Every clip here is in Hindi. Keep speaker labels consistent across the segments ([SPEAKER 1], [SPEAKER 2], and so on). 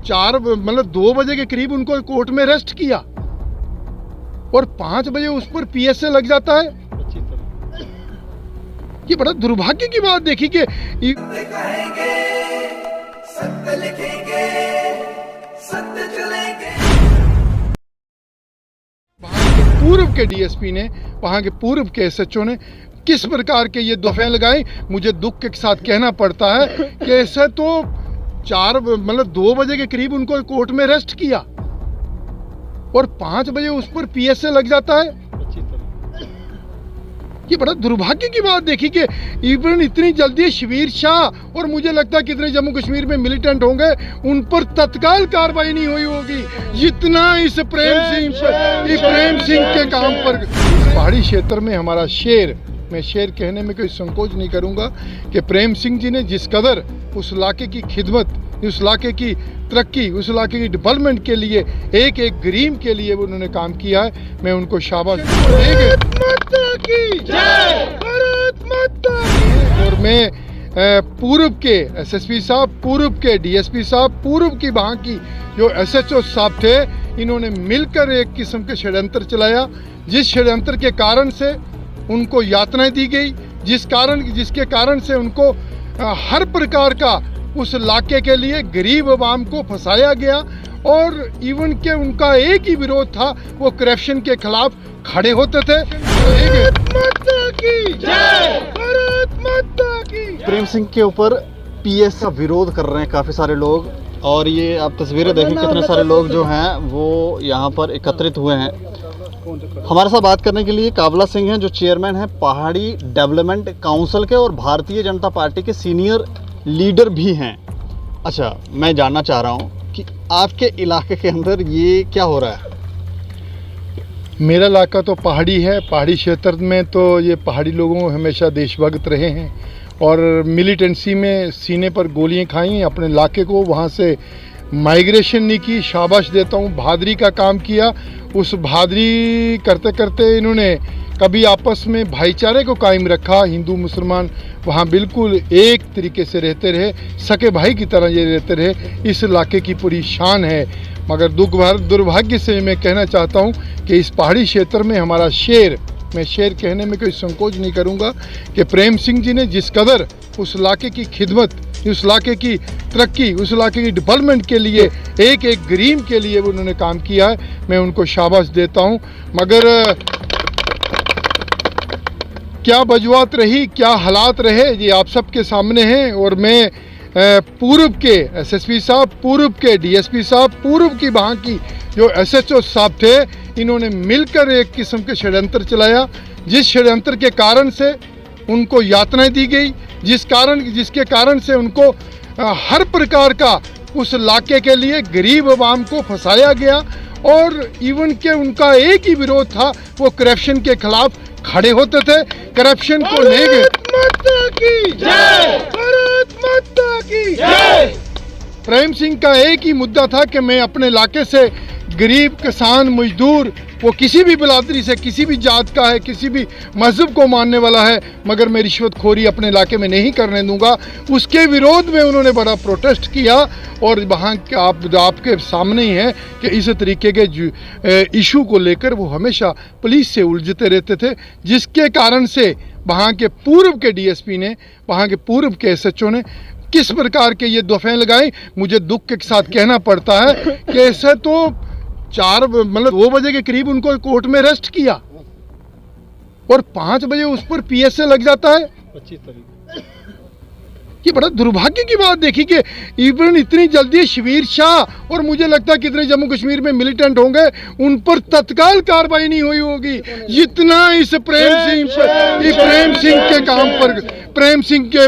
[SPEAKER 1] 2 बजे के करीब उनको कोर्ट में अरेस्ट किया और 5 बजे उस पर पीएसए लग जाता है। ये बड़ा दुर्भाग्य की बात देखी कि
[SPEAKER 2] कहेंगे, सत्य लिखेंगे, सत्य चलेंगे।
[SPEAKER 1] वहां के पूर्व के डीएसपी ने, वहां के पूर्व के एसएचओ ने किस प्रकार के ये दफे लगाई, मुझे दुख के साथ कहना पड़ता है कि ऐसे तो 2 बजे के करीब उनको कोर्ट में अरेस्ट किया और 5 बजे उस पर पीएसए लग जाता है। ये बड़ा दुर्भाग्य की बात देखी कि इवन इतनी जल्दी शबीर शाह और मुझे लगता है कि इतने जम्मू कश्मीर में मिलिटेंट होंगे उन पर तत्काल कार्रवाई नहीं हुई होगी जितना इस प्रेम सिंह के काम पर। पहाड़ी क्षेत्र में हमारा शेर, मैं शेर कहने में कोई संकोच नहीं करूंगा कि प्रेम सिंह जी ने जिस कदर उस इलाके की खिदमत, उस इलाके की तरक्की, उस इलाके की डेवलपमेंट के लिए, एक एक गरीब के लिए उन्होंने काम किया है, मैं उनको शाबाश और मैं पूर्व के एसएसपी साहब, पूर्व के डीएसपी साहब, पूर्व की वहाँ की जो एसएचओ साहब थे, इन्होंने मिलकर एक किस्म के षड्यंत्र चलाया जिस षड्यंत्र के कारण से उनको यातनाएं दी गई, जिसके कारण से उनको हर प्रकार का उस इलाके के लिए गरीब आवाम को फंसाया गया और इवन के उनका एक ही विरोध था, वो करप्शन के खिलाफ खड़े होते थे।
[SPEAKER 3] प्रेम सिंह के ऊपर पीएस का विरोध कर रहे हैं काफ़ी सारे लोग और ये आप तस्वीरें देखें कितने सारे लोग जो हैं वो यहाँ पर एकत्रित हुए हैं। हमारे साथ बात करने के लिए काबला सिंह हैं जो चेयरमैन हैं पहाड़ी डेवलपमेंट काउंसिल के और भारतीय जनता पार्टी के सीनियर लीडर भी हैं। अच्छा, मैं जानना चाह रहा हूँ कि आपके इलाके के अंदर ये क्या हो रहा है?
[SPEAKER 1] मेरा इलाका तो पहाड़ी है, पहाड़ी क्षेत्र में तो ये पहाड़ी लोगों हमेशा देशभक्त रहे हैं और मिलिटेंसी में सीने पर गोलियां खाई, अपने इलाके को वहाँ से माइग्रेशन नहीं की। शाबाश देता हूँ, बहादुरी का काम किया। उस बहादुरी करते करते इन्होंने कभी आपस में भाईचारे को कायम रखा, हिंदू मुसलमान वहाँ बिल्कुल एक तरीके से रहते रहे, सके भाई की तरह ये रहते रहे। इस इलाके की पूरी शान है। मगर दुर्भाग्य से मैं कहना चाहता हूँ कि इस पहाड़ी क्षेत्र में हमारा शेर, मैं शेर कहने में कोई संकोच नहीं करूँगा कि प्रेम सिंह जी ने जिस कदर उस इलाके की खिदमत, उस इलाके की तरक्की, उस इलाके की डेवलपमेंट के लिए, एक एक गरीब के लिए उन्होंने काम किया है, मैं उनको शाबाश देता हूँ। मगर क्या वजूहत रही, क्या हालात रहे, ये आप सबके सामने हैं। और मैं पूर्व के एसएसपी साहब, पूर्व के डीएसपी साहब, पूर्व की वहाँ की जो एसएचओ साहब थे, इन्होंने मिलकर एक किस्म के षड्यंत्र चलाया जिस षड्यंत्र के कारण से उनको यातनाएं दी गई, जिसके कारण से उनको हर प्रकार का उस इलाके के लिए गरीब आवाम को फंसाया गया और इवन के उनका एक ही विरोध था, वो करप्शन के खिलाफ खड़े होते थे। करप्शन को लेके प्रेम सिंह का एक ही मुद्दा था कि मैं अपने इलाके से गरीब किसान मजदूर, वो किसी भी बिरादरी से, किसी भी जात का है, किसी भी मजहब को मानने वाला है, मगर मैं रिश्वतखोरी अपने इलाके में नहीं करने दूंगा। उसके विरोध में उन्होंने बड़ा प्रोटेस्ट किया और वहाँ आपके सामने ही है कि इस तरीके के इशू को लेकर वो हमेशा पुलिस से उलझते रहते थे, जिसके कारण से वहाँ के पूर्व के डीएसपी ने, वहाँ के पूर्व के एसएचओ ने किस प्रकार के ये दफे लगाई, मुझे दुख के साथ कहना पड़ता है कि ऐसे तो 2 बजे के करीब उनको कोर्ट में अरेस्ट किया और 5 बजे उस पर पीएसए लग जाता है।
[SPEAKER 3] 25 तारीख।
[SPEAKER 1] ये बड़ा दुर्भाग्य की बात देखी कि इवन इतनी जल्दी शबीर शाह और मुझे लगता है कि इतने जम्मू कश्मीर में मिलिटेंट होंगे उन पर तत्काल कार्रवाई नहीं हुई होगी जितना इस प्रेम सिंह के काम पर, प्रेम सिंह के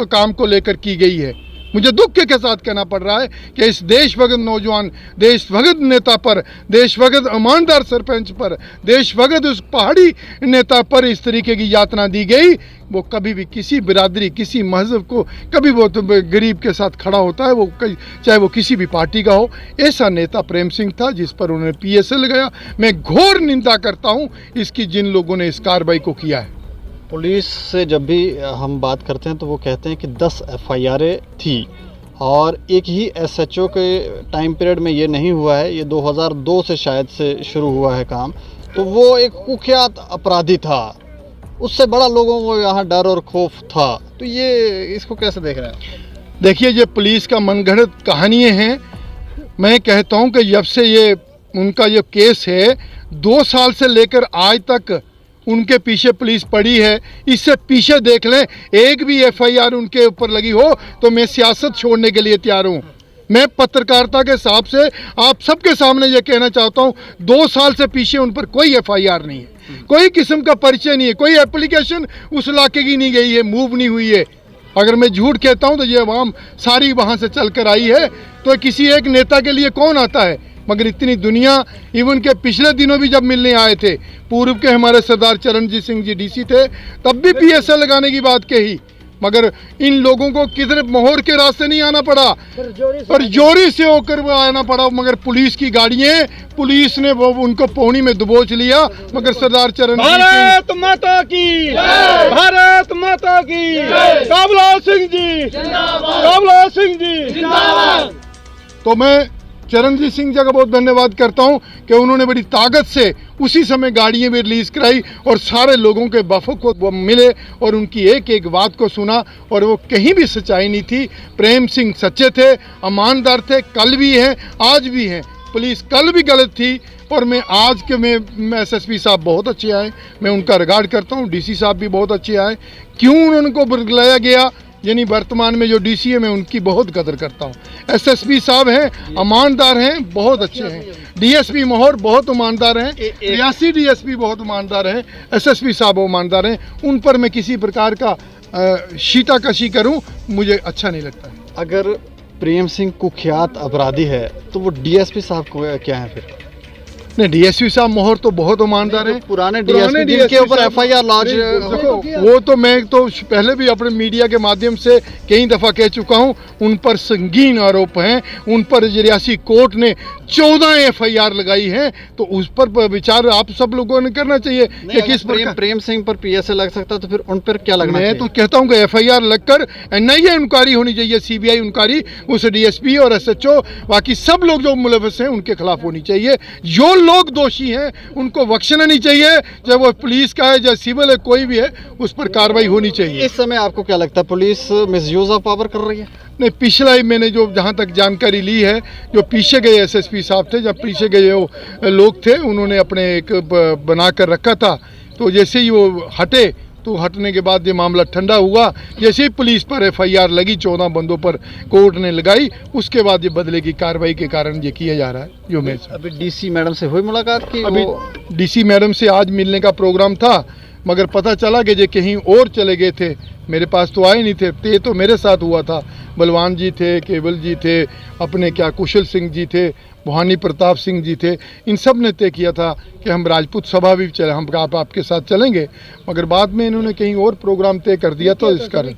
[SPEAKER 1] काम को लेकर की गई है। मुझे दुख के साथ कहना पड़ रहा है कि इस देशभगत नौजवान, देशभगत नेता पर, देशभगत ईमानदार सरपंच पर, देशभगत उस पहाड़ी नेता पर इस तरीके की यातना दी गई। वो कभी भी किसी बिरादरी, किसी मजहब को, कभी वो तो गरीब के साथ खड़ा होता है, वो चाहे वो किसी भी पार्टी का हो। ऐसा नेता प्रेम सिंह था जिस पर उन्होंने पीएसए लगाया। मैं घोर निंदा करता हूँ इसकी, जिन लोगों ने इस कार्रवाई को किया है।
[SPEAKER 3] पुलिस से जब भी हम बात करते हैं तो वो कहते हैं कि 10 एफआईआर थी और एक ही एसएचओ के टाइम पीरियड में ये नहीं हुआ है, ये 2002 से शायद से शुरू हुआ है काम। तो वो एक कुख्यात अपराधी था, उससे बड़ा लोगों को यहाँ डर और खौफ था। तो ये इसको कैसे देख रहे हैं?
[SPEAKER 1] देखिए, ये पुलिस का मनगढ़ंत कहानियाँ हैं। मैं कहता हूँ कि जब से ये उनका जो केस है 2 साल से लेकर आज तक उनके पीछे पुलिस पड़ी है। इससे पीछे देख लें, एक भी एफआईआर उनके ऊपर लगी हो तो मैं सियासत छोड़ने के लिए तैयार हूँ। मैं पत्रकारिता के हिसाब से आप सबके सामने ये कहना चाहता हूँ, 2 साल से पीछे उन पर कोई एफआईआर नहीं है, कोई किस्म का परिचय नहीं है, कोई एप्लीकेशन उस इलाके की नहीं गई है, मूव नहीं हुई है। अगर मैं झूठ कहता हूँ तो ये आवाम सारी वहाँ से चल कर आई है, तो किसी एक नेता के लिए कौन आता है? मगर इतनी दुनिया, इवन के पिछले दिनों भी जब मिलने आए थे पूर्व के हमारे सरदार चरणजीत सिंह जी डीसी थे, तब भी पीएसए लगाने की बात कही। मगर इन लोगों को किधर मोहर के रास्ते नहीं आना पड़ा, पर जोरी से होकर वो आना पड़ा। मगर पुलिस की गाड़ियाँ, पुलिस ने वो उनको पौनी में दबोच लिया। मगर सरदार चरणजीत सिंह,
[SPEAKER 4] भारत माता की, भारत माता की, काबला सिंह जी, काबला सिंह जी।
[SPEAKER 1] तो मैं चरणजीत सिंह जी का बहुत धन्यवाद करता हूं कि उन्होंने बड़ी ताकत से उसी समय गाड़ियां भी रिलीज कराई और सारे लोगों के बफों को वो मिले और उनकी एक एक बात को सुना, और वो कहीं भी सच्चाई नहीं थी। प्रेम सिंह सच्चे थे, ईमानदार थे, कल भी हैं, आज भी हैं। पुलिस कल भी गलत थी, और मैं आज के में एसएसपी साहब बहुत अच्छे आए, मैं उनका रिगार्ड करता हूँ। डीसी साहब भी बहुत अच्छे आए। क्यों उनको बुलाया गया, यानी वर्तमान में जो डीसी है, मैं उनकी बहुत कदर करता हूँ। एसएसपी साहब हैं, ईमानदार हैं, बहुत अच्छे हैं। डीएसपी मोहर बहुत ईमानदार हैं, रियासी डीएसपी बहुत ईमानदार हैं, एसएसपी साहब ईमानदार हैं। उन पर मैं किसी प्रकार का शीटाकशी करूं, मुझे अच्छा नहीं लगता है।
[SPEAKER 3] अगर प्रेम सिंह कुख्यात अपराधी है तो वो डीएसपी साहब को क्या है फिर?
[SPEAKER 1] नहीं, डीएसपी साहब मोहर तो बहुत ईमानदार हैं।
[SPEAKER 3] पुराने डीएसपी जिनके ऊपर एफआईआर लॉन्च,
[SPEAKER 1] देखो वो तो मैं तो पहले भी अपने मीडिया के माध्यम से कई दफ़ा कह चुका हूं, उन पर संगीन आरोप हैं। उन पर रियासी कोर्ट ने 14 एफआईआर लगाई है, तो उस पर विचार आप सब लोगों ने करना चाहिए कि किस प्रकार
[SPEAKER 3] प्रेम सिंह पर पीएसए लग सकता है, तो फिर उन पर क्या लगना चाहिए?
[SPEAKER 1] मैं तो कहता हूं कि एफआईआर लगकर एनआईए इंक्वायरी होनी चाहिए, सीबीआई इंक्वायरी, उस डीएसपी और एसएचओ, बाकी सब लोग जो मुलविस हैं उनके खिलाफ होनी चाहिए। जो लोग दोषी हैं उनको बख्शना नहीं चाहिए, चाहे वो पुलिस का है, चाहे सिविल है, कोई भी है, उस पर कार्रवाई होनी चाहिए।
[SPEAKER 3] इस समय आपको क्या लगता है पुलिस मिसयूज ऑफ पावर कर रही है?
[SPEAKER 1] नहीं, पिछला ही मैंने जो जहाँ तक जानकारी ली है, जो पीछे गए एसएसपी साहब थे, जब पीछे गए वो लोग थे, उन्होंने अपने एक बना कर रखा था, तो जैसे ही वो हटे, तो हटने के बाद ये मामला ठंडा हुआ। जैसे ही पुलिस पर एफआईआर लगी, 14 बंदों पर कोर्ट ने लगाई, उसके बाद ये बदले की कार्रवाई के कारण ये किया जा रहा है। जो मैं
[SPEAKER 3] अभी डीसी मैडम से हुई मुलाकात की?
[SPEAKER 1] अभी डीसी मैडम से आज मिलने का प्रोग्राम था, मगर पता चला कि ये कहीं और चले गए थे, मेरे पास तो आए नहीं थे। ये तो मेरे साथ हुआ था, बलवान जी थे, केवल जी थे, अपने क्या कुशल सिंह जी थे, भवानी प्रताप सिंह जी थे। इन सब ने तय किया था कि हम राजपूत सभा भी चले, हम आपके साथ चलेंगे, मगर बाद में इन्होंने कहीं और प्रोग्राम तय कर दिया, तो इस कारण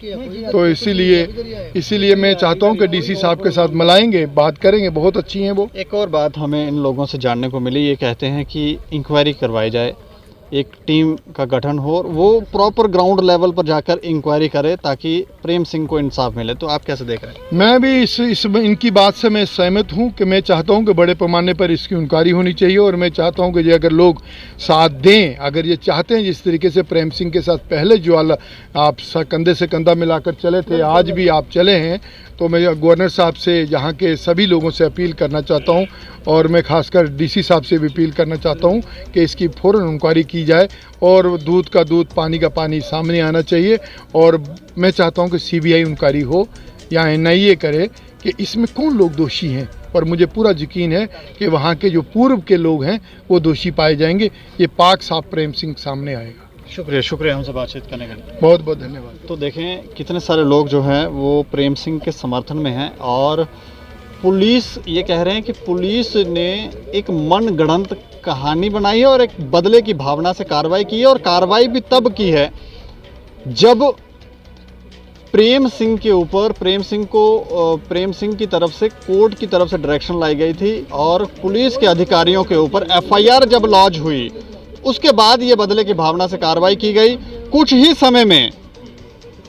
[SPEAKER 1] तो इसीलिए मैं चाहता हूं कि डीसी साहब के साथ मिलाएंगे, बात करेंगे, बहुत अच्छी हैं वो।
[SPEAKER 3] एक और बात हमें इन लोगों से जानने को मिली, ये कहते हैं कि इंक्वायरी करवाई जाए, एक टीम का गठन हो और वो प्रॉपर ग्राउंड लेवल पर जाकर इंक्वायरी करे ताकि प्रेम सिंह को इंसाफ मिले। तो आप कैसे देख रहे हैं?
[SPEAKER 1] मैं भी इनकी बात से मैं सहमत हूं कि मैं चाहता हूं कि बड़े पैमाने पर इसकी इंक्वायरी होनी चाहिए, और मैं चाहता हूं कि ये अगर लोग साथ दें, अगर ये चाहते हैं जिस तरीके से प्रेम सिंह के साथ पहले जो आप कंधे से कंधा मिलाकर चले थे, आज भी आप चले हैं, तो मैं गवर्नर साहब से, यहाँ के सभी लोगों से अपील करना चाहता हूँ, और मैं खासकर डीसी साहब से भी अपील करना चाहता हूँ कि इसकी फ़ौरन इंक्वायरी की जाए, और दूध का दूध, पानी का पानी सामने आना चाहिए। और मैं चाहता हूँ कि सीबीआई इंक्वायरी हो या एनआईए करे कि इसमें कौन लोग दोषी हैं, और मुझे पूरा यकीन है कि वहाँ के जो पूर्व के लोग हैं वो दोषी पाए जाएंगे। ये पाक साहब प्रेम सिंह सामने आएगा।
[SPEAKER 3] शुक्रिया हमसे बातचीत करने के लिए।
[SPEAKER 1] बहुत बहुत धन्यवाद।
[SPEAKER 3] तो देखें कितने सारे लोग जो हैं वो प्रेम सिंह के समर्थन में हैं, और पुलिस ये कह रहे हैं कि पुलिस ने एक मनगढ़ंत कहानी बनाई है और एक बदले की भावना से कार्रवाई की है, और कार्रवाई भी तब की है जब प्रेम सिंह के ऊपर प्रेम सिंह की तरफ से कोर्ट की तरफ से डायरेक्शन लाई गई थी, और पुलिस के अधिकारियों के ऊपर एफआईआर जब लॉन्च हुई, उसके बाद ये बदले की भावना से कार्रवाई की गई। कुछ ही समय में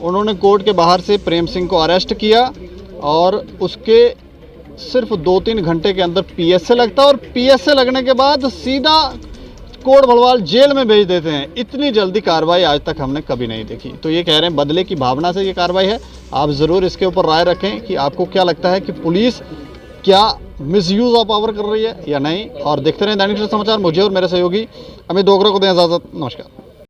[SPEAKER 3] उन्होंने कोर्ट के बाहर से प्रेम सिंह को अरेस्ट किया, और उसके सिर्फ 2-3 घंटे के अंदर पीएसए लगता है और पीएसए लगने के बाद सीधा कोट भलवाल जेल में भेज देते हैं। इतनी जल्दी कार्रवाई आज तक हमने कभी नहीं देखी। तो ये कह रहे हैं बदले की भावना से ये कार्रवाई है। आप ज़रूर इसके ऊपर राय रखें कि आपको क्या लगता है कि पुलिस क्या मिसयूज़ ऑफ पावर कर रही है या नहीं। और देखते रहें दैनिक सवेरा समाचार। मुझे और मेरे सहयोगी अमित डोगरा को दें इजाज़त। नमस्कार।